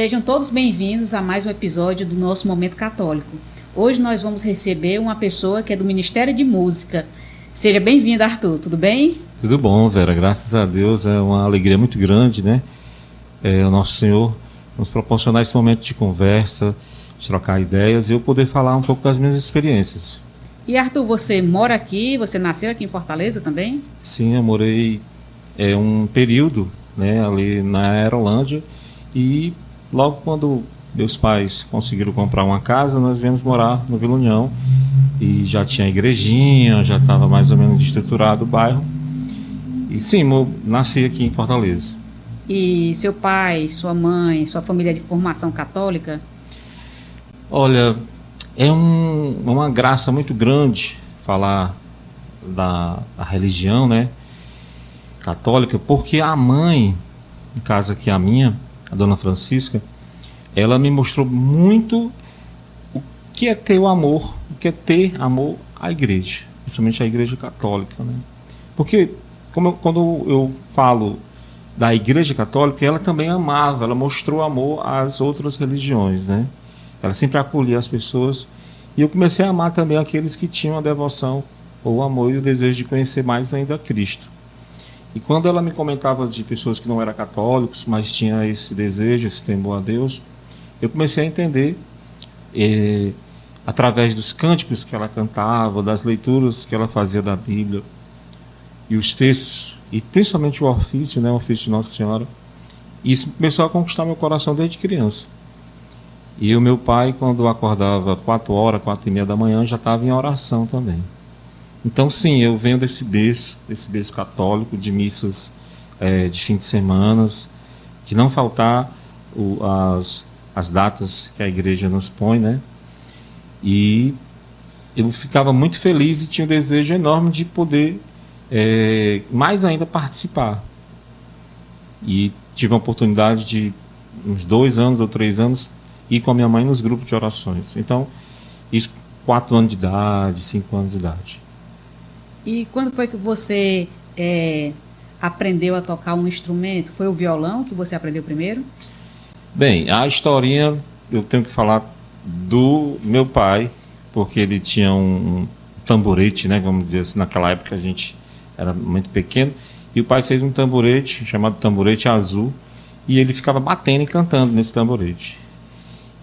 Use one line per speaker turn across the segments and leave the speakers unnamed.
Sejam todos bem-vindos a mais um episódio do nosso Momento Católico. Hoje nós vamos receber uma pessoa que é do Ministério de Música. Seja bem-vindo, Arthur, tudo bem?
Tudo bom, Vera, graças a Deus, é uma alegria muito grande, né? O nosso Senhor nos proporcionar esse momento de conversa, de trocar ideias e eu poder falar um pouco das minhas experiências.
E Arthur, você mora aqui, você nasceu aqui em Fortaleza também?
Sim, eu morei um período, né, ali na Aerolândia e logo quando meus pais conseguiram comprar uma casa, nós viemos morar no Vila União e já tinha igrejinha, já estava mais ou menos estruturado o bairro. E sim, eu nasci aqui em Fortaleza.
E seu pai, sua mãe, sua família é de formação católica?
Olha, uma graça muito grande falar da religião, né, católica, porque a mãe, no caso aqui a minha, a dona Francisca, ela me mostrou muito o que é ter o amor, o que é ter amor à igreja, principalmente à igreja católica, né? Porque quando eu falo da igreja católica, ela também amava, ela mostrou amor às outras religiões, né? Ela sempre acolhia as pessoas e eu comecei a amar também aqueles que tinham a devoção, ou o amor e o desejo de conhecer mais ainda a Cristo. E quando ela me comentava de pessoas que não eram católicos, mas tinham esse desejo, esse temor a Deus, eu comecei a entender, através dos cânticos que ela cantava, das leituras que ela fazia da Bíblia, e os textos, e principalmente o ofício, né, o ofício de Nossa Senhora, e isso começou a conquistar meu coração desde criança. E o meu pai, quando acordava 4h, 4h30 da manhã, já estava em oração também. Então, sim, eu venho desse berço católico, de missas de fim de semana, de não faltar as datas que a igreja nos põe, né? E eu ficava muito feliz e tinha um desejo enorme de poder, mais ainda, participar. E tive a oportunidade de, uns 2 anos ou 3 anos, ir com a minha mãe nos grupos de orações. Então, isso 4 anos de idade, 5 anos de idade.
E quando foi que você aprendeu a tocar um instrumento? Foi o violão que você aprendeu primeiro?
Bem, a historinha eu tenho que falar do meu pai, porque ele tinha um tamborete, né, vamos dizer assim, naquela época a gente era muito pequeno, e o pai fez um tamborete chamado tamborete azul, e ele ficava batendo e cantando nesse tamborete.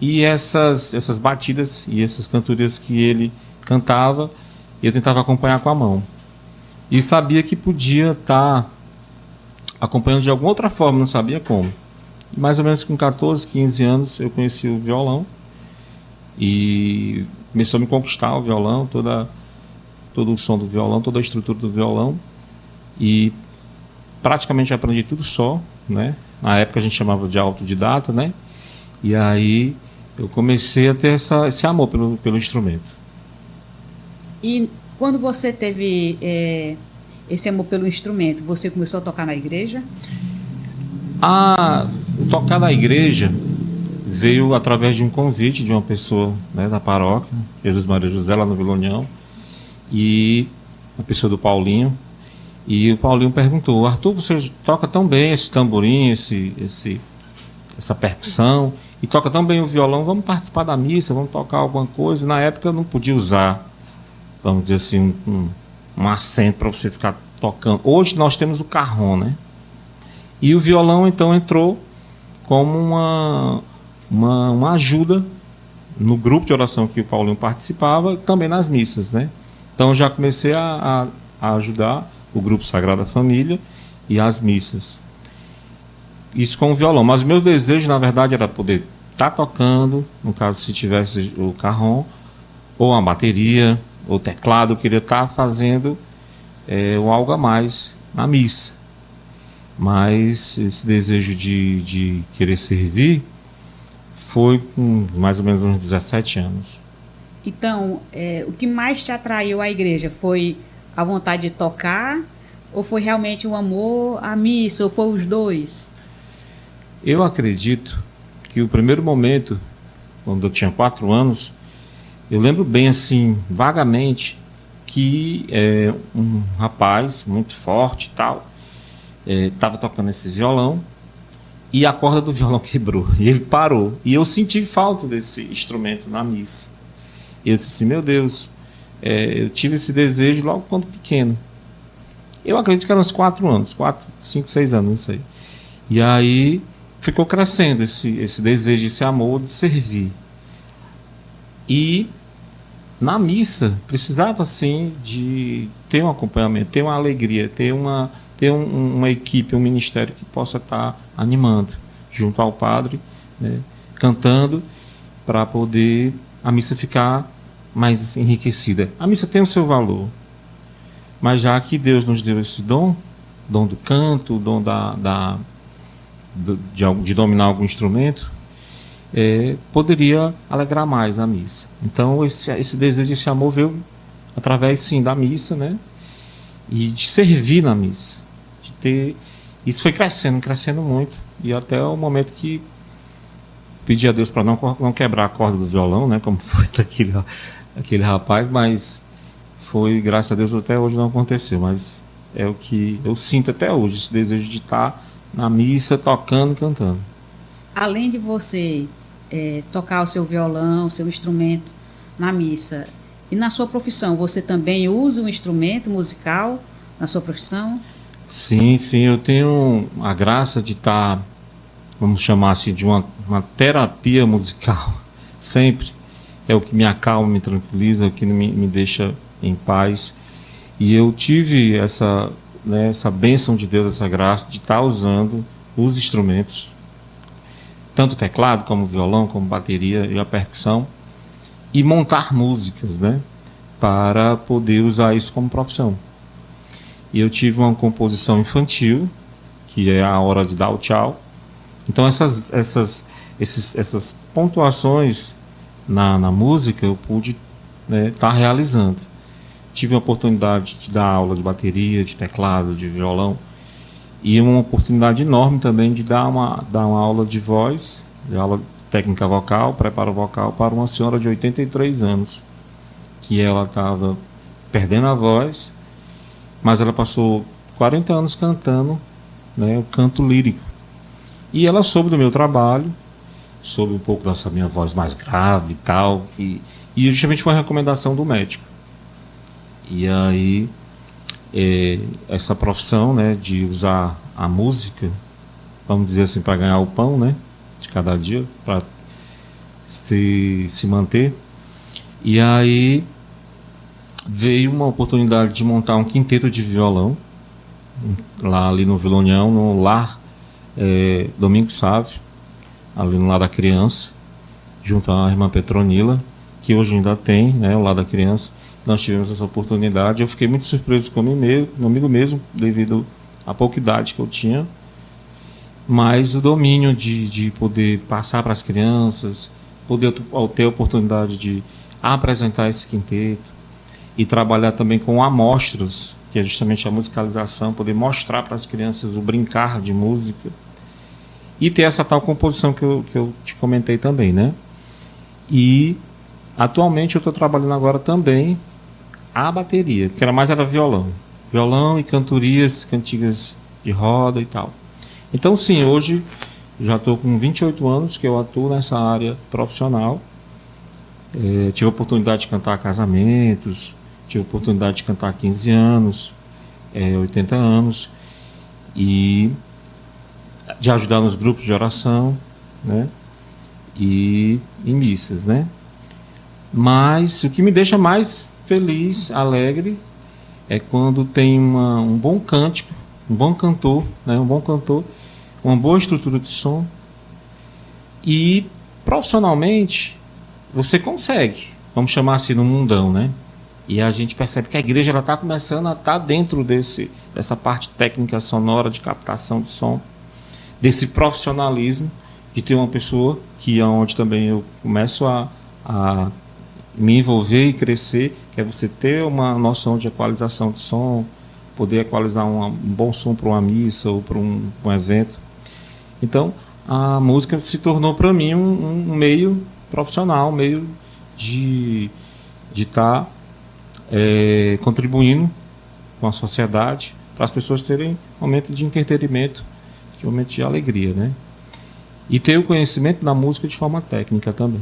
E essas batidas e essas cantorias que ele cantava, eu tentava acompanhar com a mão. E sabia que podia estar acompanhando de alguma outra forma, não sabia como. E mais ou menos com 14, 15 anos eu conheci o violão. E começou a me conquistar o violão, todo o som do violão, toda a estrutura do violão. E praticamente aprendi tudo só, né? Na época a gente chamava de autodidata, né? E aí eu comecei a ter esse amor pelo instrumento.
E quando você teve esse amor pelo instrumento, você começou a tocar na igreja?
Tocar na igreja veio através de um convite de uma pessoa, né, da paróquia, Jesus Maria José, lá no Vila União, e a pessoa do Paulinho. E o Paulinho perguntou: Arthur, você toca tão bem esse tamborim, essa percussão, e toca tão bem o violão, vamos participar da missa, vamos tocar alguma coisa. Na época eu não podia usar, vamos dizer assim, um assento para você ficar tocando. Hoje nós temos o carrom, né? E o violão então entrou como uma ajuda no grupo de oração que o Paulinho participava, também nas missas, né? Então já comecei a ajudar o grupo Sagrada Família e as missas. Isso com o violão. Mas o meu desejo, na verdade, era poder estar tocando, no caso, se tivesse o carrom, ou a bateria, ou teclado, eu queria estar fazendo algo a mais na missa. Mas esse desejo de querer servir foi com mais ou menos uns 17 anos.
Então, o que mais te atraiu à igreja? Foi a vontade de tocar? Ou foi realmente o amor à missa? Ou foi os dois?
Eu acredito que o primeiro momento, quando eu tinha 4 anos, eu lembro bem assim, vagamente, que um rapaz muito forte e tal, estava tocando esse violão e a corda do violão quebrou. E ele parou. E eu senti falta desse instrumento na missa. E eu disse assim, meu Deus, eu tive esse desejo logo quando pequeno. Eu acredito que eram uns 4 anos, 4, 5, 6 anos, não sei. E aí ficou crescendo esse desejo, esse amor de servir. E na missa precisava sim de ter um acompanhamento, ter uma alegria, ter uma equipe, um ministério que possa estar animando junto ao padre, né, cantando, para poder a missa ficar mais enriquecida. A missa tem o seu valor, mas já que Deus nos deu esse dom do canto, o dom de dominar algum instrumento, poderia alegrar mais a missa. Então esse desejo, esse amor veio através sim da missa, né? E de servir na missa, de ter, isso foi crescendo muito, e até o momento que pedi a Deus para não quebrar a corda do violão, né? Como foi daquele rapaz, mas foi, graças a Deus, até hoje não aconteceu, mas é o que eu sinto até hoje, esse desejo de estar na missa, tocando e cantando.
Além de você tocar o seu violão, o seu instrumento na missa, e na sua profissão, você também usa um instrumento musical na sua profissão?
Sim, eu tenho a graça de estar, vamos chamar assim, de uma terapia musical, sempre. É o que me acalma, me tranquiliza, o que me deixa em paz. E eu tive essa bênção de Deus, essa graça de estar usando os instrumentos, tanto teclado, como violão, como bateria e a percussão, e montar músicas, né, para poder usar isso como profissão. E eu tive uma composição infantil, que é a hora de dar o tchau. Então essas pontuações na música eu pude estar realizando. Tive a oportunidade de dar aula de bateria, de teclado, de violão, e uma oportunidade enorme também de dar uma aula de voz, de aula de técnica vocal, preparo vocal, para uma senhora de 83 anos, que ela estava perdendo a voz, mas ela passou 40 anos cantando, né, o canto lírico. E ela soube do meu trabalho, soube um pouco dessa minha voz mais grave e tal, e justamente foi uma recomendação do médico. E aí, essa profissão, né, de usar a música, vamos dizer assim, para ganhar o pão, né, de cada dia, para se manter. E aí veio uma oportunidade de montar um quinteto de violão, lá ali no Vila União, no lar Domingos Sávio, ali no Lar da Criança, junto à irmã Petronila, que hoje ainda tem, né, o Lar da Criança. Nós tivemos essa oportunidade. Eu fiquei muito surpreso comigo mesmo, devido à pouca idade que eu tinha, mas o domínio de poder passar para as crianças, poder ter a oportunidade de apresentar esse quinteto e trabalhar também com amostras, que é justamente a musicalização, poder mostrar para as crianças o brincar de música e ter essa tal composição que eu te comentei também, né? E atualmente eu estou trabalhando agora também a bateria, que era violão e cantorias, cantigas de roda e tal. Então sim, hoje já estou com 28 anos que eu atuo nessa área profissional. Tive a oportunidade de cantar casamentos, tive a oportunidade de cantar 15 anos, 80 anos, e de ajudar nos grupos de oração, né, e em missas, né. Mas o que me deixa mais feliz, alegre, é quando tem um bom cântico, um bom cantor, né, uma boa estrutura de som, e profissionalmente você consegue, vamos chamar assim, no mundão, né? E a gente percebe que a igreja está começando a estar dentro dessa parte técnica sonora, de captação de som, desse profissionalismo, de ter uma pessoa que é onde também eu começo a me envolver e crescer, que é você ter uma noção de equalização de som, poder equalizar um bom som para uma missa ou para um evento. Então, a música se tornou para mim um meio profissional, um meio de estar contribuindo com a sociedade, para as pessoas terem um momento de entretenimento, um momento de alegria, né? e ter o conhecimento da música de forma técnica também.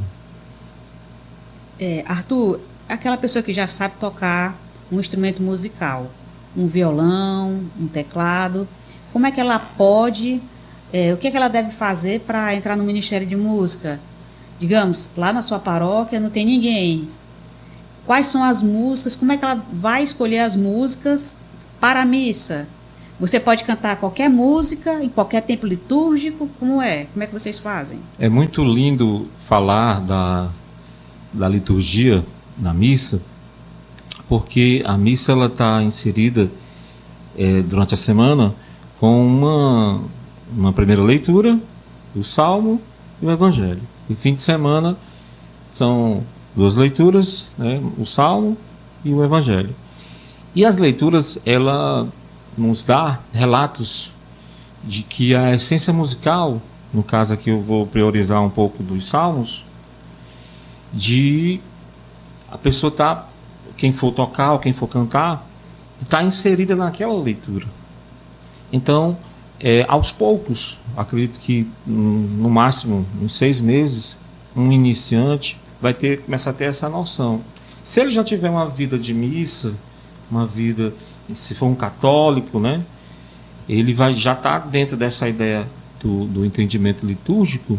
Arthur, aquela pessoa que já sabe tocar um instrumento musical, um violão, um teclado, como é que ela pode, o que é que ela deve fazer para entrar no Ministério de Música? Digamos, lá na sua paróquia não tem ninguém. Quais são as músicas? Como é que ela vai escolher as músicas para a missa? Você pode cantar qualquer música, em qualquer tempo litúrgico? Como é? Como é que vocês fazem?
É muito lindo falar da liturgia na missa, porque a missa está inserida durante a semana com uma primeira leitura, o Salmo e o Evangelho. E fim de semana são 2 leituras, né, o Salmo e o Evangelho. E as leituras, ela nos dá relatos de que a essência musical, no caso aqui eu vou priorizar um pouco dos Salmos, de a pessoa quem for tocar ou quem for cantar, está inserida naquela leitura. Então, aos poucos, acredito que no máximo em 6 meses, um iniciante vai começar a ter essa noção. Se ele já tiver uma vida de missa, uma vida, se for um católico, né, ele vai já estar dentro dessa ideia do entendimento litúrgico,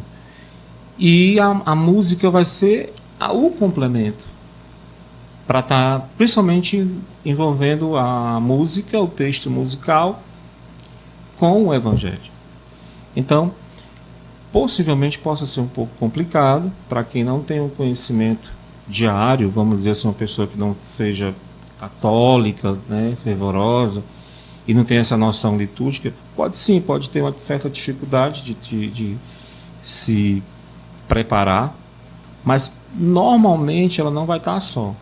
e a música vai ser o complemento para estar principalmente envolvendo a música, o texto musical com o Evangelho. Então, possivelmente possa ser um pouco complicado para quem não tem um conhecimento diário, vamos dizer assim, uma pessoa que não seja católica, né, fervorosa, e não tem essa noção litúrgica, pode ter uma certa dificuldade de se preparar, mas normalmente ela não vai estar só.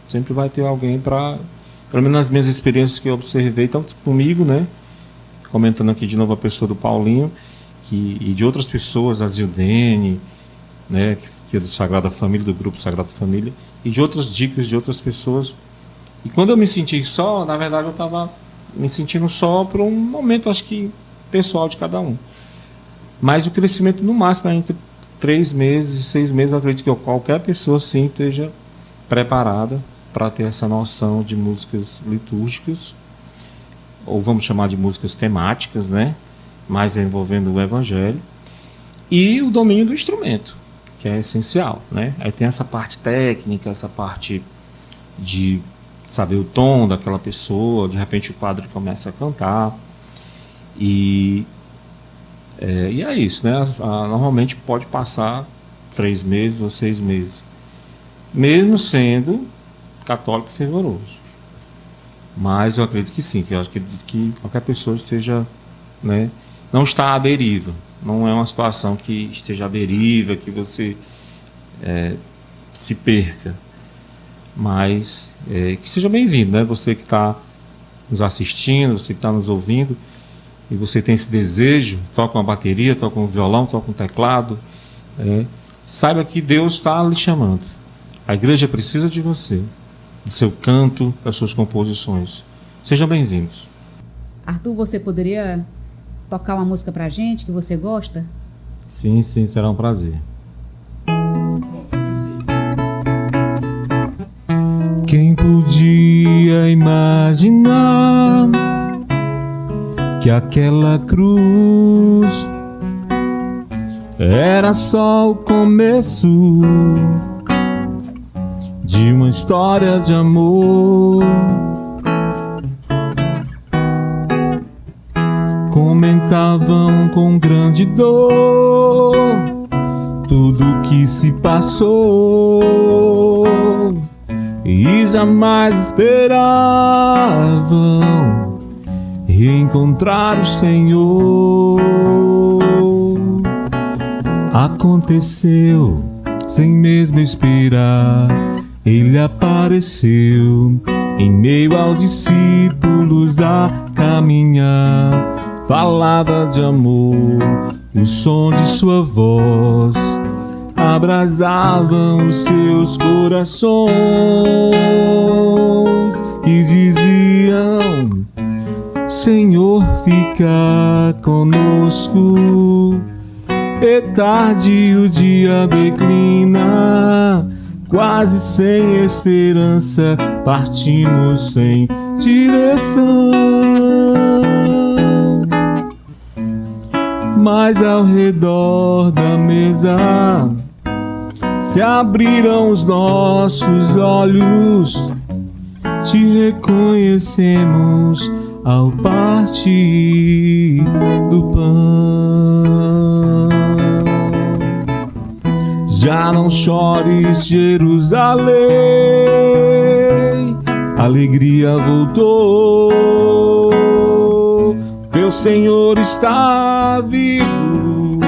Sempre vai ter alguém para, pelo menos nas minhas experiências que eu observei, tanto comigo, né, comentando aqui de novo a pessoa do Paulinho, e de outras pessoas, a Zildene, né, que é do Sagrada Família, do grupo Sagrada Família, e de outras dicas de outras pessoas. E quando eu me senti só, na verdade eu estava me sentindo só por um momento, acho que pessoal de cada um. Mas o crescimento no máximo é entre 3 meses e 6 meses, eu acredito que qualquer pessoa sim esteja preparada para ter essa noção de músicas litúrgicas, ou vamos chamar de músicas temáticas, né? Mais envolvendo o Evangelho, e o domínio do instrumento, que é essencial, né? Aí tem essa parte técnica, essa parte de saber o tom daquela pessoa, de repente o padre começa a cantar, e é isso, né? Normalmente pode passar 3 meses ou 6 meses, mesmo sendo católico fervoroso. Mas eu acredito que sim, que eu acredito que qualquer pessoa esteja, né, não está à deriva, não é uma situação que esteja à deriva, que você se perca, mas que seja bem-vindo, né? Você que está nos assistindo, você que está nos ouvindo, e você tem esse desejo, toca uma bateria, toca um violão, toca um teclado, saiba que Deus está lhe chamando. A igreja precisa de você, do seu canto, das suas composições. Sejam bem-vindos.
Arthur, você poderia tocar uma música pra gente que você gosta?
Sim, será um prazer. Quem podia imaginar que aquela cruz era só o começo de uma história de amor? Comentavam com grande dor tudo que se passou e jamais esperavam reencontrar o Senhor. Aconteceu sem mesmo esperar, Ele apareceu em meio aos discípulos a caminhar. Falava de amor, e o som de sua voz abrasavam os seus corações e diziam: Senhor, fica conosco, é tarde e o dia declina, quase sem esperança, partimos sem direção. Mas ao redor da mesa se abriram os nossos olhos, te reconhecemos ao partir do pão. Já não chores, Jerusalém, a alegria voltou, teu Senhor está vivo,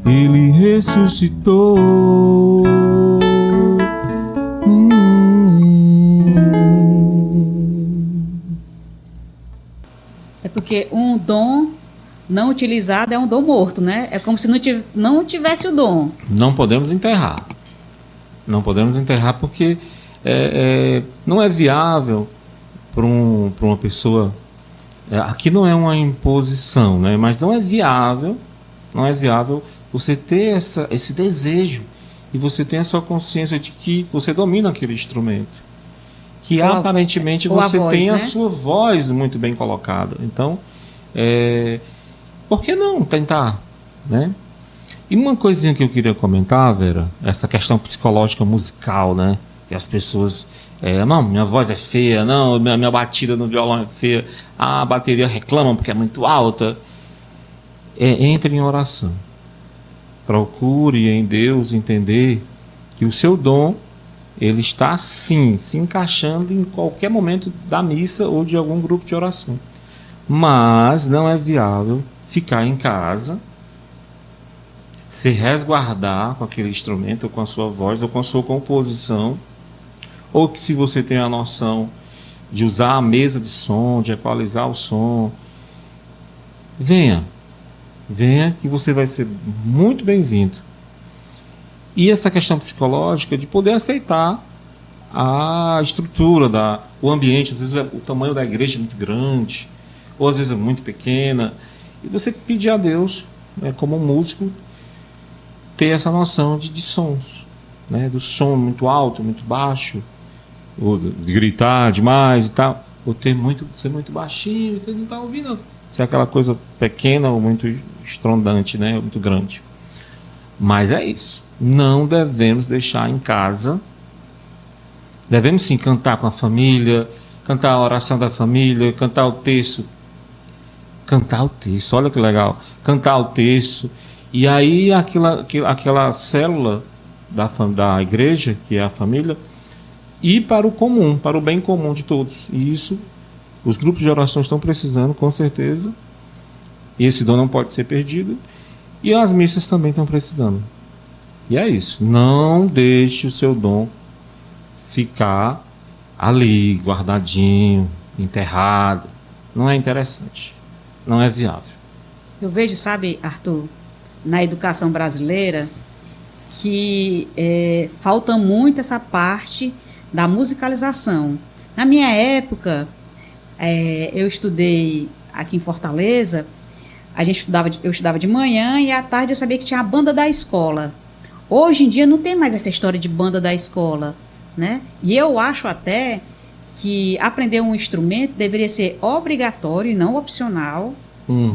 Ele ressuscitou.
É porque um dom não utilizado é um dom morto, né? É como se não tivesse o dom.
Não podemos enterrar. Não podemos enterrar porque não é viável para uma pessoa. Aqui não é uma imposição, né? Mas não é viável você ter esse desejo e você ter a sua consciência de que você domina aquele instrumento. Que aparentemente você tem a sua voz muito bem colocada. Então, por que não tentar, né? E uma coisinha que eu queria comentar, Vera, essa questão psicológica musical, né? Que as pessoas, não, minha voz é feia, não, minha batida no violão é feia, a bateria reclama porque é muito alta. Entre em oração. Procure em Deus entender que o seu dom, ele está sim se encaixando em qualquer momento da missa ou de algum grupo de oração. Mas não é viável ficar em casa, se resguardar com aquele instrumento, ou com a sua voz, ou com a sua composição, ou que se você tem a noção de usar a mesa de som, de equalizar o som, venha que você vai ser muito bem-vindo. E essa questão psicológica de poder aceitar a estrutura, o ambiente, às vezes o tamanho da igreja é muito grande, ou às vezes é muito pequena, e você pedir a Deus, como músico, ter essa noção de sons, né? Do som muito alto, muito baixo, ou de gritar demais e tal, ou ser muito baixinho, você não está ouvindo, ser aquela coisa pequena ou muito estrondante, né? Muito grande. Mas é isso. Não devemos deixar em casa. Devemos sim cantar com a família, cantar a oração da família, cantar o texto. Olha que legal. Cantar o texto. E aí aquela célula da igreja, que é a família, ir para o comum, para o bem comum de todos. E isso os grupos de oração estão precisando, com certeza. E esse dom não pode ser perdido. E as missas também estão precisando. E é isso. Não deixe o seu dom ficar ali, guardadinho, enterrado. Não é interessante. Não é viável.
Eu vejo, sabe, Arthur, na educação brasileira, que falta muito essa parte da musicalização. Na minha época, eu estudei aqui em Fortaleza, eu estudava de manhã e à tarde eu sabia que tinha a banda da escola. Hoje em dia não tem mais essa história de banda da escola, né? E eu acho até que aprender um instrumento deveria ser obrigatório e não opcional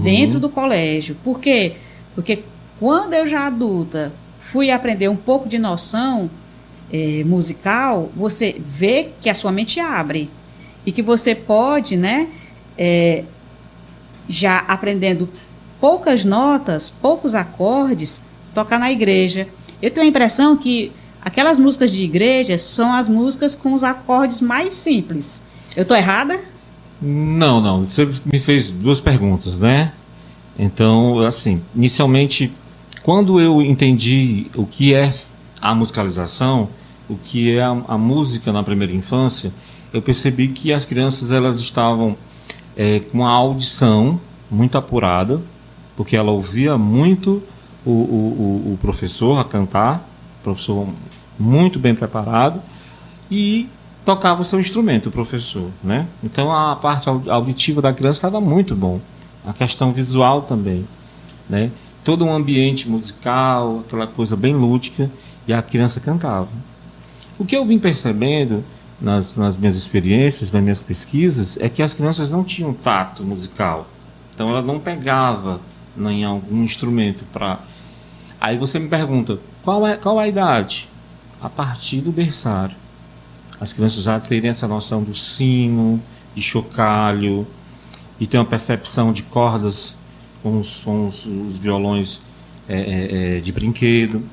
dentro do colégio. Por quê? Porque quando eu já adulta fui aprender um pouco de noção musical, você vê que a sua mente abre e que você pode, né, já aprendendo poucas notas, poucos acordes, tocar na igreja. Eu tenho a impressão que aquelas músicas de igreja são as músicas com os acordes mais simples. Eu estou errada?
Não. Você me fez duas perguntas, né? Então, assim, inicialmente, quando eu entendi o que é a musicalização, o que é a música na primeira infância, eu percebi que as crianças elas estavam com a audição muito apurada, porque ela ouvia muito o professor a cantar, professor muito bem preparado, e tocava o seu instrumento, o professor, né? Então a parte auditiva da criança estava muito bom, a questão visual também, né? todo um ambiente musical, aquela coisa bem lúdica, e a criança cantava. O que eu vim percebendo nas minhas experiências, nas minhas pesquisas, é que as crianças não tinham tato musical. Então ela não pegava em algum instrumento para... Aí você me pergunta, qual a idade? A partir do berçário. As crianças já terem essa noção do sino, de chocalho, e ter uma percepção de cordas com os violões de brinquedo.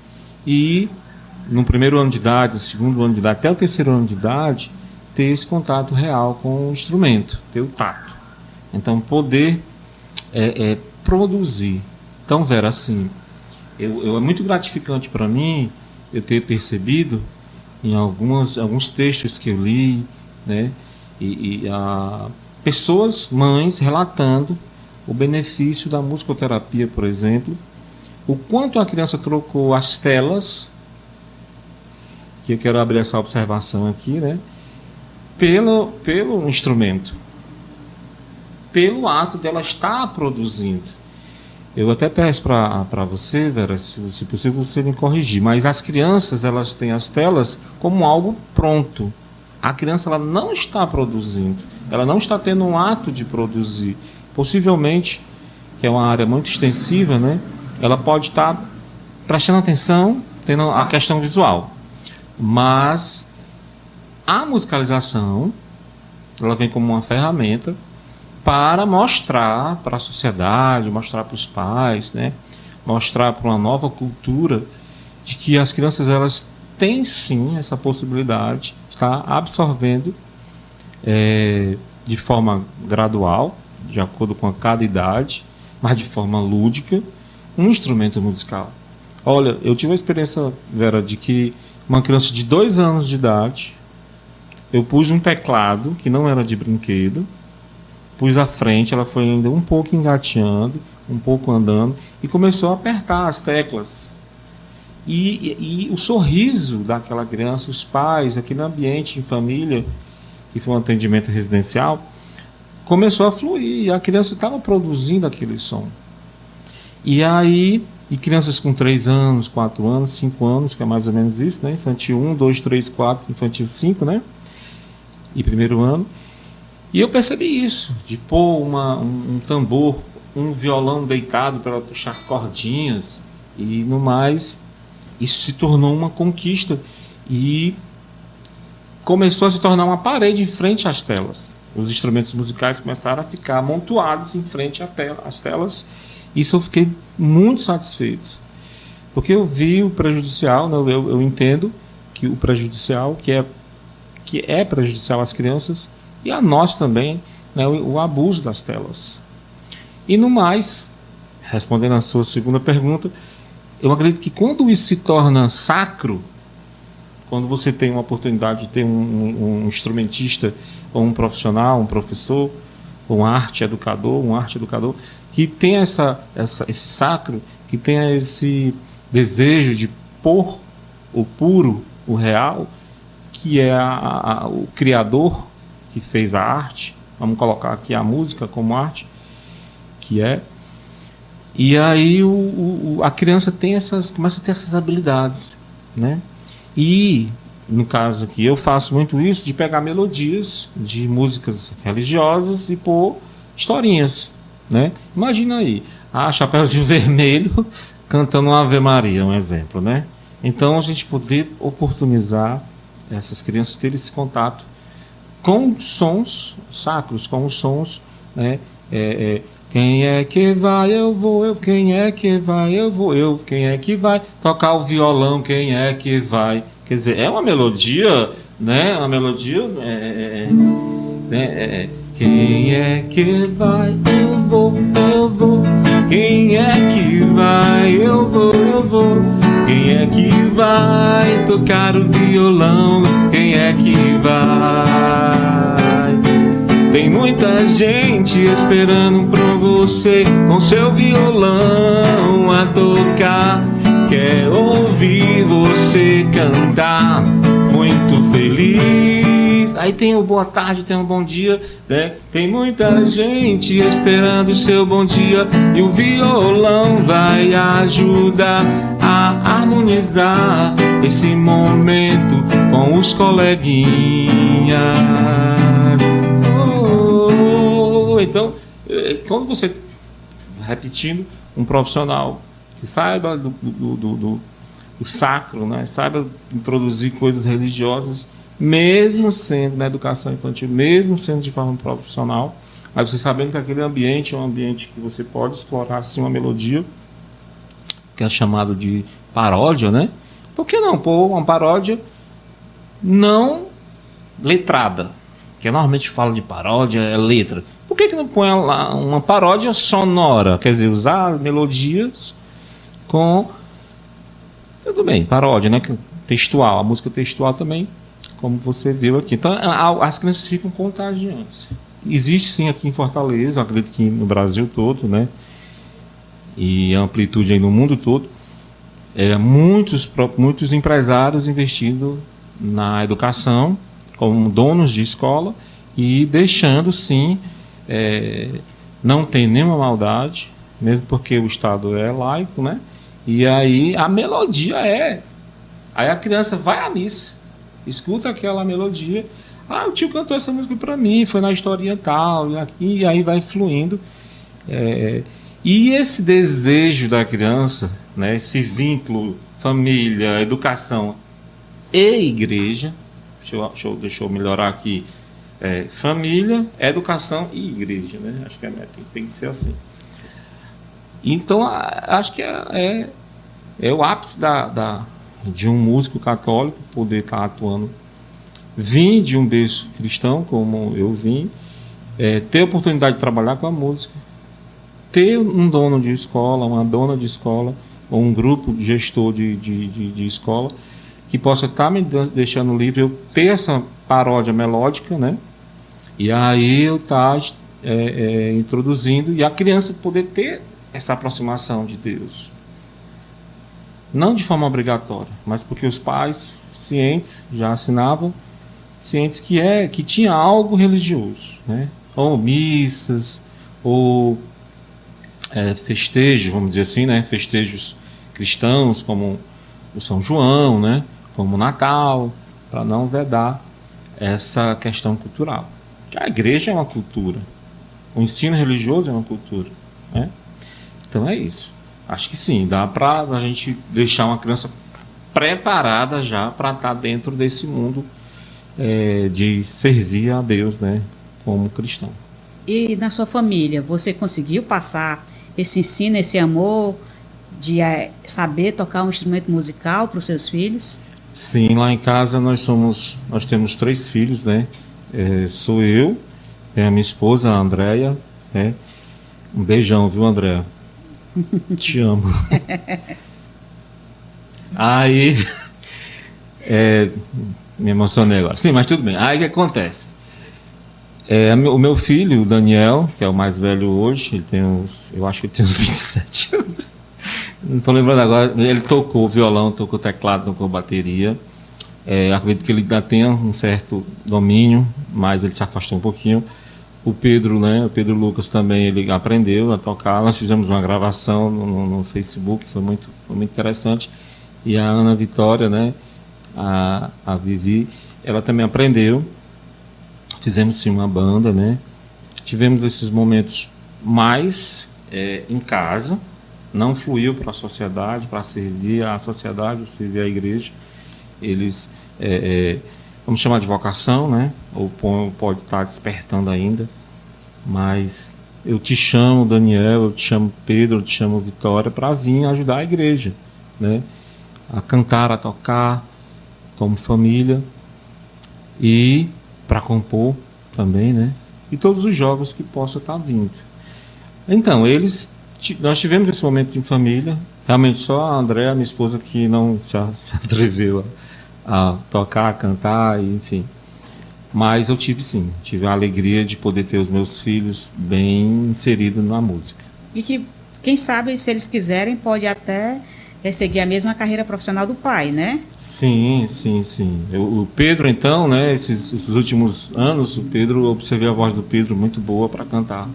E no primeiro ano de idade, no segundo ano de idade, até o terceiro ano de idade, ter esse contato real com o instrumento, ter o tato. Então poder produzir. Então, Vera, assim, é muito gratificante para mim eu ter percebido em alguns textos que eu li, né, pessoas, mães, relatando o benefício da musicoterapia, por exemplo, o quanto a criança trocou as telas, que eu quero abrir essa observação aqui, né, pelo instrumento, pelo ato dela estar produzindo. Eu até peço para você, Vera, se possível você me corrigir, mas as crianças, elas têm as telas como algo pronto. A criança, ela não está produzindo, ela não está tendo um ato de produzir. Possivelmente, que é uma área muito extensiva, né, ela pode estar prestando atenção, tendo a questão visual. Mas a musicalização, ela vem como uma ferramenta para mostrar para a sociedade, mostrar para os pais, né, mostrar para uma nova cultura de que as crianças, elas têm sim essa possibilidade de estar absorvendo de forma gradual, de acordo com cada idade, mas de forma lúdica, um instrumento musical. Olha, eu tive a experiência, Vera, de que uma criança de 2 anos de idade, eu pus um teclado que não era de brinquedo, pus à frente, ela foi ainda um pouco engateando, um pouco andando, e começou a apertar as teclas. E o sorriso daquela criança, os pais, aquele ambiente em família, que foi um atendimento residencial, começou a fluir, e a criança estava produzindo aquele som. E aí, crianças com 3 anos, 4 anos, 5 anos, que é mais ou menos isso, né? Infantil 1, 2, 3, 4, infantil 5, né? E primeiro ano. E eu percebi isso, de pôr um tambor, um violão deitado para ela puxar as cordinhas, e no mais, isso se tornou uma conquista e começou a se tornar uma parede em frente às telas. Os instrumentos musicais começaram a ficar amontoados em frente às telas. Isso eu fiquei muito satisfeito, porque eu vi o prejudicial, né? Eu entendo que o prejudicial, que é prejudicial às crianças, e a nós também, né, o abuso das telas. E no mais, respondendo a sua segunda pergunta, eu acredito que quando isso se torna sacro, quando você tem uma oportunidade de ter um instrumentista, ou um profissional, um professor, ou um arte educador, que tenha esse sacro, que tenha esse desejo de pôr o puro, o real, que é o criador que fez a arte, vamos colocar aqui a música como arte, que é, e aí a criança começa a ter essas habilidades, né? E no caso aqui eu faço muito isso, de pegar melodias de músicas religiosas e pôr historinhas, né? Imagina aí, a Chapeuzinho Vermelho cantando uma Ave Maria, um exemplo, né? Então a gente poder oportunizar essas crianças terem esse contato com sons sacros, com os sons, né? Quem é que vai, eu vou, eu. Quem é que vai, eu vou, eu. Quem é que vai tocar o violão, quem é que vai. Quer dizer, é uma melodia, né? Uma melodia, quem é que vai, eu vou, eu vou. Quem é que vai, eu vou, eu vou. Quem é que vai tocar o violão? Quem é que vai? Tem muita gente esperando por você com seu violão a tocar. Quer ouvir você cantar muito feliz. Aí Aí tem o boa tarde, tem o bom dia, né? Tem muita gente esperando o seu bom dia e o violão vai ajudar a harmonizar esse momento com os coleguinhas. Então, quando você, repetindo, um profissional que saiba do sacro, né? Saiba introduzir coisas religiosas, mesmo sendo na educação infantil, mesmo sendo de forma profissional, mas você sabendo que aquele ambiente é um ambiente que você pode explorar assim uma melodia, que é chamado de paródia, né? Por que não pôr uma paródia não letrada? Que normalmente fala de paródia, é letra. Por que não põe lá uma paródia sonora? Quer dizer, usar melodias com... Tudo bem, paródia, né? Textual, a música textual também, como você viu aqui. Então, as crianças ficam contagiantes. Existe sim aqui em Fortaleza, acredito que no Brasil todo, né? E a amplitude aí no mundo todo. Muitos empresários investindo na educação, como donos de escola, e deixando sim, não tem nenhuma maldade, mesmo porque o Estado é laico, né? E aí a melodia aí a criança vai à missa, escuta aquela melodia, o tio cantou essa música para mim, foi na historinha tal, e aí vai fluindo. E esse desejo da criança, né, esse vínculo família, educação e igreja, deixa eu melhorar aqui, família, educação e igreja, né? Acho que tem que ser assim. Então, acho que é o ápice de um músico católico poder estar atuando. Vim de um berço cristão, como eu vim, ter a oportunidade de trabalhar com a música, ter um dono de escola, uma dona de escola, ou um grupo de gestor de escola, que possa estar me deixando livre, eu ter essa paródia melódica, né? E aí eu estar introduzindo, e a criança poder ter essa aproximação de Deus. Não de forma obrigatória, mas porque os pais, cientes, já assinavam, cientes que tinha algo religioso, né? Ou missas, ou festejos, vamos dizer assim, né? Festejos cristãos, como o São João, né? Como o Natal, para não vedar essa questão cultural. A igreja é uma cultura, o ensino religioso é uma cultura, né? Então é isso. Acho que sim, dá para a gente deixar uma criança preparada já para estar dentro desse mundo de servir a Deus, né, como cristão.
E na sua família, você conseguiu passar esse ensino, esse amor de saber tocar um instrumento musical para os seus filhos?
Sim, lá em casa nós temos 3 filhos, né? Sou eu, a minha esposa, a Andréia, né? Um beijão, viu, Andréia? Te amo. Aí me emocionei agora. Sim, mas tudo bem. Aí o que acontece? O meu filho, o Daniel, que é o mais velho hoje, ele tem eu acho que ele tem uns 27 anos. Não estou lembrando agora. Ele tocou violão, tocou teclado, tocou bateria. Acredito que ele ainda tenha um certo domínio, mas ele se afastou um pouquinho. O Pedro, né? O Pedro Lucas também, ele aprendeu a tocar. Nós fizemos uma gravação no Facebook, foi muito interessante. E a Ana Vitória, né? A Vivi, ela também aprendeu. Fizemos sim uma banda, né? Tivemos esses momentos mais em casa, não fluiu para a sociedade, para servir a sociedade, servir a igreja. Eles, vamos chamar de vocação, né? Ou pode estar despertando ainda. Mas eu te chamo, Daniel, eu te chamo Pedro, eu te chamo Vitória, para vir ajudar a igreja, né? A cantar, a tocar, como família, e para compor também, né? E todos os jogos que possam estar vindo. Então, nós tivemos esse momento em família. Realmente só a Andréa, minha esposa, que não se atreveu a tocar, a cantar, enfim. Mas eu tive a alegria de poder ter os meus filhos bem inseridos na música.
E que, quem sabe, se eles quiserem, pode até seguir a mesma carreira profissional do pai, né?
Sim, sim, sim. O Pedro, então, né, esses últimos anos, eu observei a voz do Pedro muito boa para cantar.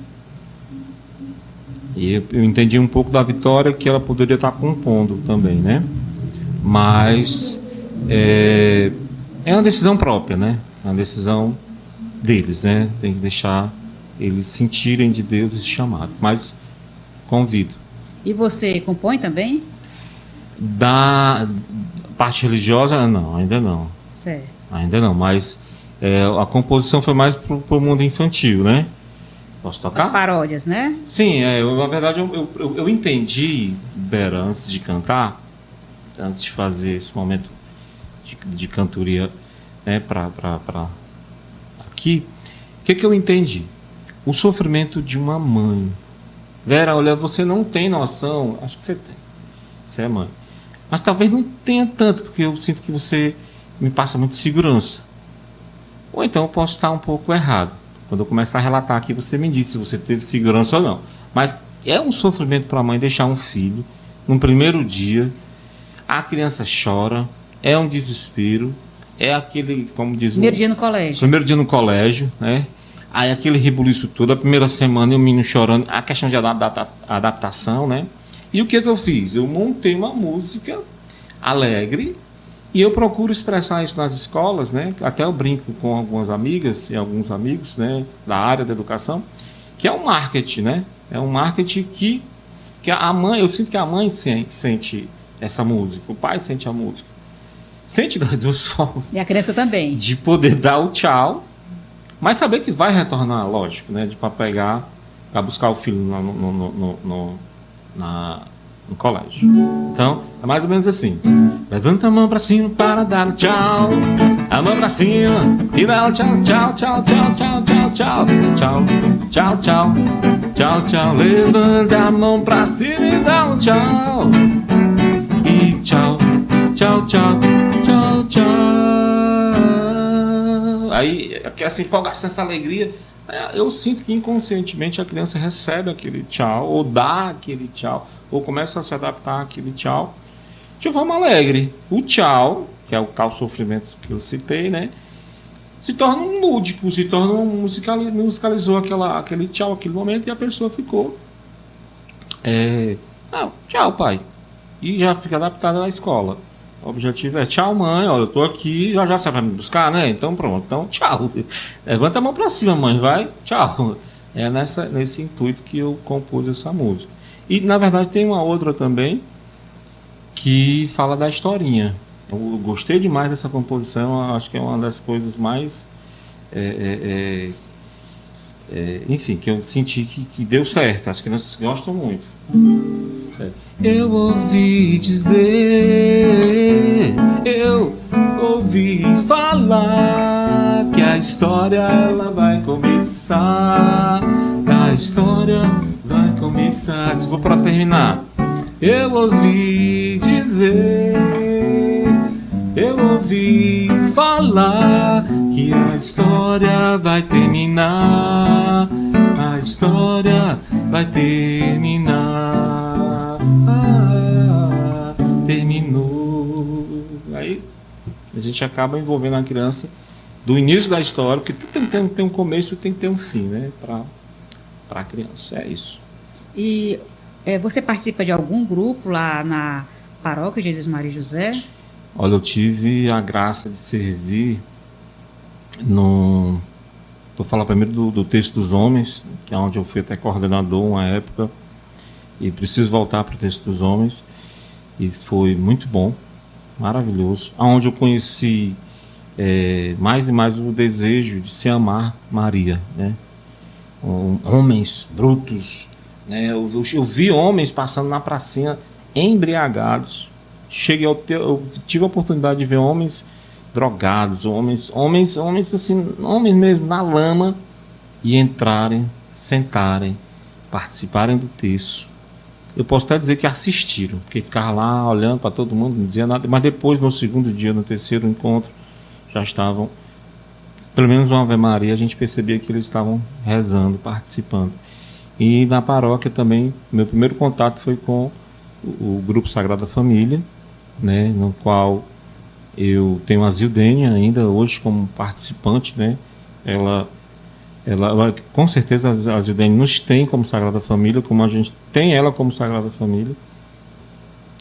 E eu entendi um pouco da Vitória que ela poderia estar compondo também, né? Mas é uma decisão própria, né? É uma decisão deles, né? Tem que deixar eles sentirem de Deus esse chamado. Mas convido.
E você compõe também?
Da parte religiosa, não, ainda não.
Certo.
Ainda não, mas a composição foi mais pro mundo infantil, né? Posso tocar?
As paródias, né?
Sim, na verdade eu entendi, Bera, antes de cantar, antes de fazer esse momento de cantoria, né, pra aqui, o que eu entendi? O sofrimento de uma mãe. Vera, olha, você não tem noção, acho que você tem, você é mãe, mas talvez não tenha tanto, porque eu sinto que você me passa muita segurança. Ou então eu posso estar um pouco errado. Quando eu começar a relatar aqui, você me diz se você teve segurança ou não. Mas é um sofrimento para a mãe deixar um filho no primeiro dia. A criança chora, é um desespero, é aquele, como diz
Primeiro dia no colégio.
Primeiro dia no colégio, né? Aí aquele rebuliço todo, a primeira semana e o menino chorando, a questão de adaptação, né? E o que eu fiz? Eu montei uma música alegre. E eu procuro expressar isso nas escolas, né? Até eu brinco com algumas amigas e alguns amigos, né, da área da educação, que é um marketing, né? É um marketing que a mãe, eu sinto que a mãe sente essa música, o pai sente a música. Sente das duas formas.
E a criança também.
De poder dar o tchau, mas saber que vai retornar, lógico, né? Para pegar, para buscar o filho no colégio. Então, é mais ou menos assim. Levanta a mão pra cima para dar o tchau. A mão pra cima e dá o tchau, tchau, tchau, tchau, tchau, tchau, tchau, tchau, tchau, tchau, tchau, tchau. Levanta a mão pra cima e dá um tchau. E tchau, tchau, tchau, tchau, tchau. Aí, essa empolgação, essa alegria, eu sinto que inconscientemente a criança recebe aquele tchau, ou dá aquele tchau, ou começa a se adaptar àquele tchau de forma alegre. O tchau, que é o tal sofrimento que eu citei, né, se torna um lúdico, se torna musicalizou aquele tchau, aquele momento, e a pessoa ficou tchau, pai, e já fica adaptada à escola. O objetivo é tchau, mãe, olha, eu tô aqui, já você vai me buscar, né? Então pronto, então tchau. Levanta a mão pra cima, mãe, vai, tchau. É nesse intuito que eu compus essa música. E na verdade tem uma outra também que fala da historinha. Eu gostei demais dessa composição, acho que é uma das coisas mais enfim, que eu senti que deu certo. As crianças gostam muito. Eu ouvi dizer, eu ouvi falar que a história ela vai começar. A história vai começar. Se for para terminar, eu ouvi dizer, eu ouvi falar que a história vai terminar. A história vai terminar. Terminou. Aí a gente acaba envolvendo a criança do início da história, porque tudo tem que ter um começo e tem que ter um fim, né? Para a criança. É isso.
E você participa de algum grupo lá na paróquia de Jesus Maria e José?
Olha, eu tive a graça de servir vou falar primeiro do Texto dos Homens, que é onde eu fui até coordenador uma época, e preciso voltar para o Texto dos Homens, e foi muito bom, maravilhoso, onde eu conheci mais e mais o desejo de se amar Maria, né? Homens brutos, né? Eu vi homens passando na pracinha embriagados. Eu tive a oportunidade de ver homens drogados, homens assim, homens mesmo na lama, e entrarem, sentarem, participarem do texto. Eu posso até dizer que assistiram, porque ficavam lá olhando para todo mundo, não dizia nada, mas depois, no segundo dia, no terceiro encontro, já estavam, pelo menos uma Ave Maria, a gente percebia que eles estavam rezando, participando. E na paróquia também, meu primeiro contato foi com o Grupo Sagrada Família, né, no qual eu tenho a Zildênia ainda hoje como participante, né? Ela com certeza a Zildênia nos tem como Sagrada Família, como a gente tem ela como Sagrada Família,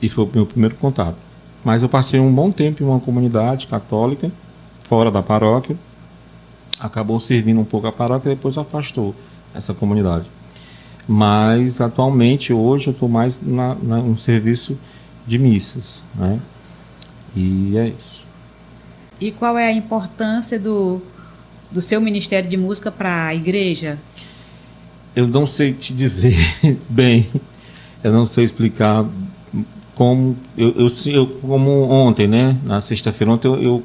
e foi o meu primeiro contato. Mas eu passei um bom tempo em uma comunidade católica, fora da paróquia, acabou servindo um pouco a paróquia e depois afastou essa comunidade. Mas atualmente, hoje, eu estou mais no serviço de missas, né? E é isso.
E qual é a importância do seu ministério de música para a igreja?
Eu não sei te dizer bem, eu não sei explicar como. Como ontem, né? Na sexta-feira, ontem eu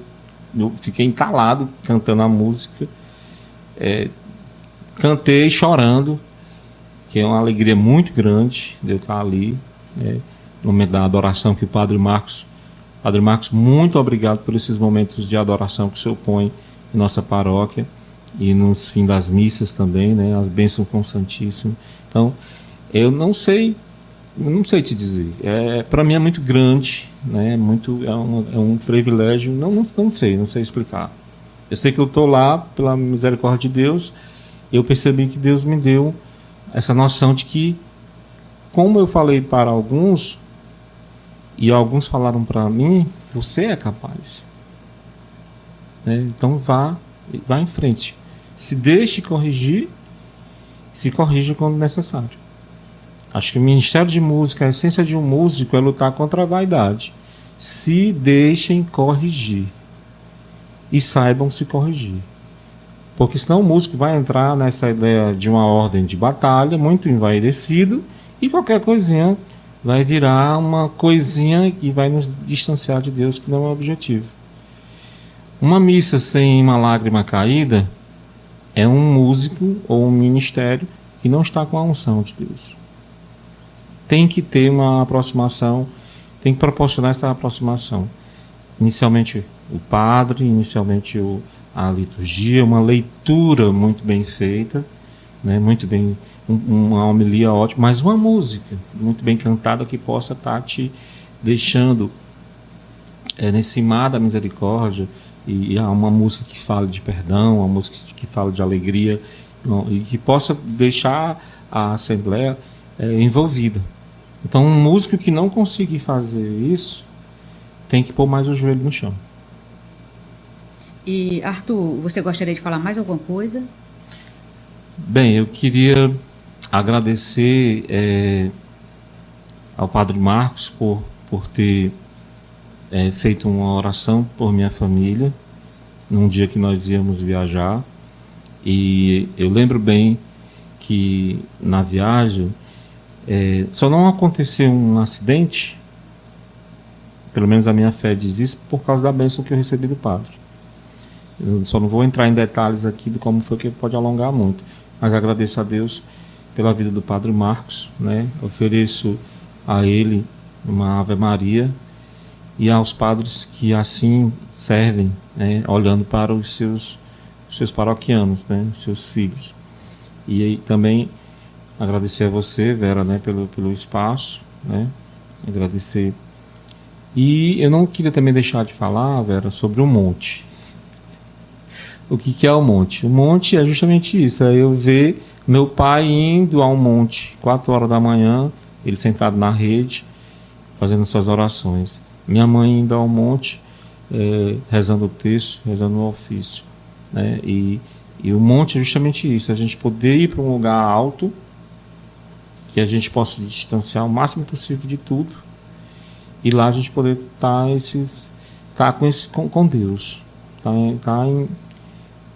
fiquei entalado cantando a música, cantei chorando, que é uma alegria muito grande de eu estar ali, né, no momento da adoração que o Padre Marcos, muito obrigado por esses momentos de adoração que o Senhor põe em nossa paróquia e nos fins das missas também, né, as bênçãos com o Santíssimo. Então, eu não sei te dizer. Para mim é muito grande, né, é um privilégio, não sei explicar. Eu sei que eu estou lá pela misericórdia de Deus. Eu percebi que Deus me deu essa noção de que, como eu falei para alguns, e alguns falaram para mim, você é capaz. Né? Então vá em frente. Se deixe corrigir, se corrija quando necessário. Acho que o Ministério de Música, a essência de um músico é lutar contra a vaidade. Se deixem corrigir. E saibam se corrigir. Porque senão o músico vai entrar nessa ideia de uma ordem de batalha, muito envaidecido, e qualquer coisinha vai virar uma coisinha que vai nos distanciar de Deus, que não é o objetivo. Uma missa sem uma lágrima caída é um músico ou um ministério que não está com a unção de Deus. Tem que ter uma aproximação, tem que proporcionar essa aproximação. Inicialmente o padre, inicialmente a liturgia, uma leitura muito bem feita, né, muito bem, uma homilia ótima, mas uma música muito bem cantada que possa estar te deixando nesse mar da misericórdia, e uma música que fale de perdão, uma música que fale de alegria, e que possa deixar a Assembleia envolvida. Então, um músico que não conseguir fazer isso tem que pôr mais o joelho no chão.
E, Arthur, você gostaria de falar mais alguma coisa?
Bem, eu queria agradecer ao Padre Marcos por ter feito uma oração por minha família num dia que nós íamos viajar. E eu lembro bem que na viagem só não aconteceu um acidente, pelo menos a minha fé diz isso, por causa da bênção que eu recebi do Padre. Eu só não vou entrar em detalhes aqui de como foi, que pode alongar muito, mas agradeço a Deus pela vida do Padre Marcos, né? Ofereço a ele uma Ave Maria e aos padres que assim servem, né? Olhando para os seus paroquianos, né? Os seus filhos. E aí, também agradecer a você, Vera, né? Pelo espaço, né? Agradecer. E eu não queria também deixar de falar, Vera, sobre o monte. O que é o monte? O monte é justamente isso, é eu ver meu pai indo ao monte, 4 horas da manhã, ele sentado na rede, fazendo suas orações. Minha mãe indo ao monte, rezando o texto, rezando o ofício. Né? E o monte é justamente isso, a gente poder ir para um lugar alto, que a gente possa distanciar o máximo possível de tudo, e lá a gente poder estar com Deus,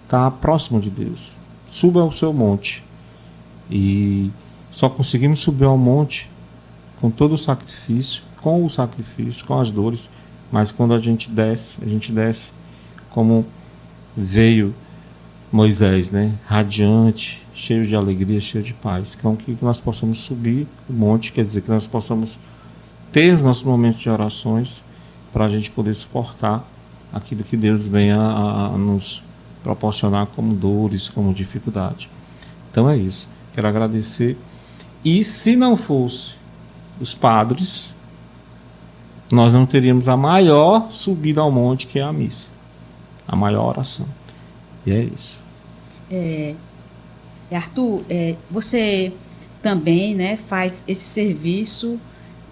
estar próximo de Deus. Suba ao seu monte. E só conseguimos subir ao monte com todo o sacrifício, com as dores, mas quando a gente desce como veio Moisés, né? Radiante, cheio de alegria, cheio de paz. Então que nós possamos subir o monte, quer dizer, que nós possamos ter os nossos momentos de orações para a gente poder suportar aquilo que Deus venha a nos proporcionar como dores, como dificuldade. Então é isso. Quero agradecer. E se não fosse os padres, nós não teríamos a maior subida ao monte, que é a missa. A maior oração. E é isso.
Arthur, você também, né, faz esse serviço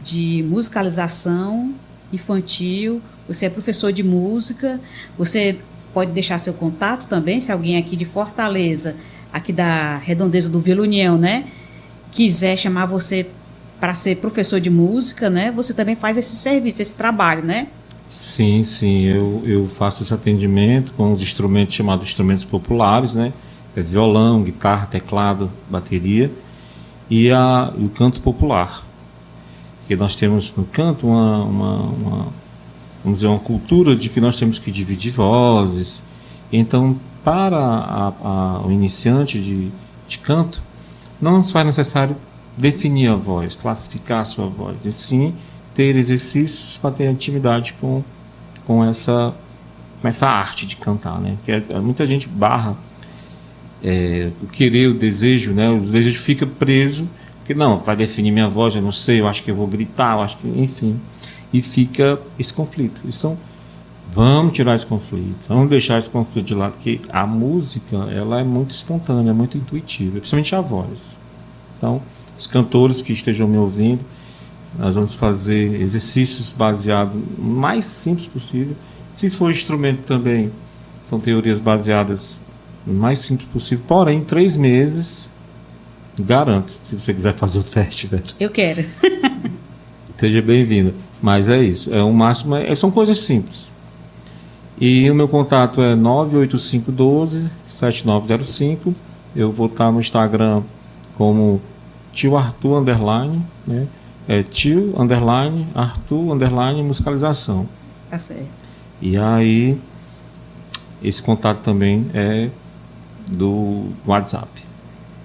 de musicalização infantil, você é professor de música, você pode deixar seu contato também, se alguém aqui de Fortaleza, aqui da Redondeza do Vila União, né, quiser chamar você para ser professor de música, né, você também faz esse serviço, esse trabalho, né?
Sim, sim, eu faço esse atendimento com os instrumentos chamados instrumentos populares, né? Violão, guitarra, teclado, bateria e o canto popular. Que nós temos no canto vamos dizer, uma cultura de que nós temos que dividir vozes. Então, para o iniciante de canto, não nos faz necessário definir a voz, classificar a sua voz, e sim ter exercícios para ter intimidade com essa arte de cantar, né? Que muita gente barra o querer, o desejo, né? O desejo fica preso, porque não, vai definir minha voz, eu não sei, eu acho que eu vou gritar, eu acho que, enfim, e fica esse conflito. Então, vamos tirar esse conflito, vamos deixar esse conflito de lado, porque a música, ela é muito espontânea, muito intuitiva, principalmente a voz. Então, os cantores que estejam me ouvindo, nós vamos fazer exercícios baseados no mais simples possível. Se for instrumento também, são teorias baseadas no mais simples possível. Porém, em 3 meses, garanto, se você quiser fazer o teste, velho.
Eu quero.
Seja bem-vinda. Mas é isso. O máximo são coisas simples. E o meu contato é 98512-7905. Eu vou estar no Instagram como tio Arthur _, né? Tio _ Arthur _ musicalização.
Tá certo.
E aí, esse contato também é do WhatsApp.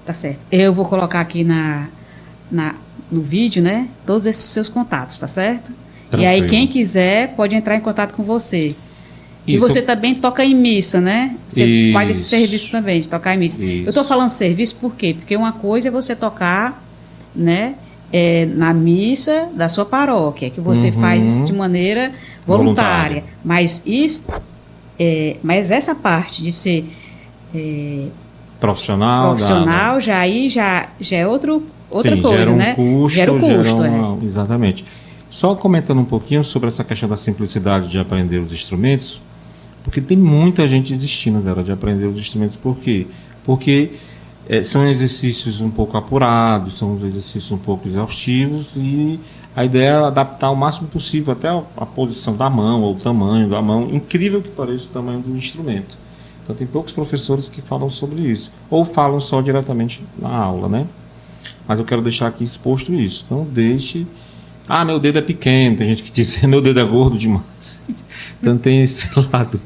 Tá certo. Eu vou colocar aqui no vídeo, né, todos esses seus contatos, tá certo? Tranquilo. E aí, quem quiser, pode entrar em contato com você. Isso. E você também toca em missa, né? Você faz esse serviço também, de tocar em missa. Isso. Eu estou falando serviço por quê? Porque uma coisa é você tocar, né, na missa da sua paróquia, que você faz isso de maneira voluntária. Mas essa parte de ser
profissional
já é outra
Sim,
coisa, né?
Gera um custo. Exatamente. Só comentando um pouquinho sobre essa questão da simplicidade de aprender os instrumentos, porque tem muita gente desistindo dela de aprender os instrumentos. Por quê? Porque são exercícios um pouco apurados, são exercícios um pouco exaustivos, e a ideia é adaptar o máximo possível até a posição da mão, ou o tamanho da mão, incrível que pareça o tamanho do instrumento. Então tem poucos professores que falam sobre isso, ou falam só diretamente na aula, né? Mas eu quero deixar aqui exposto isso. Não deixe... meu dedo é pequeno, tem gente que diz meu dedo é gordo demais. Então tem esse lado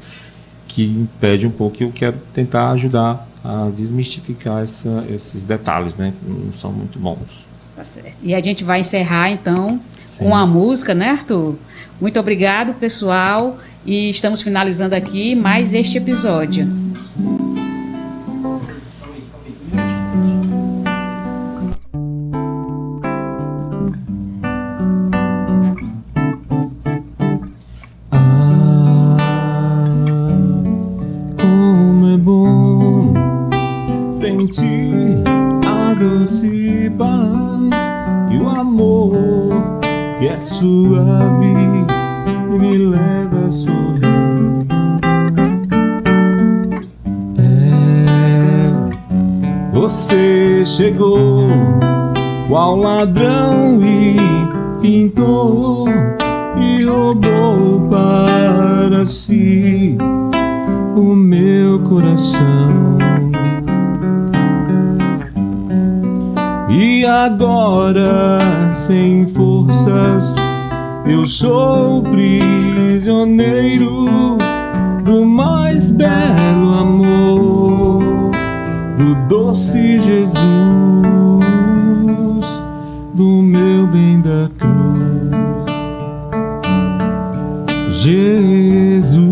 que impede um pouco, e eu quero tentar ajudar a desmistificar esses detalhes, né, que não são muito bons.
Tá certo. E a gente vai encerrar, então, com a música, né, Arthur? Muito obrigado, pessoal, e estamos finalizando aqui mais este episódio.
A doce paz e o amor que é suave e me leva a sorrir. Você chegou qual ladrão e fintou e roubou para si o meu coração. E agora, sem forças, eu sou prisioneiro do mais belo amor, do doce Jesus, do meu bem da cruz. Jesus.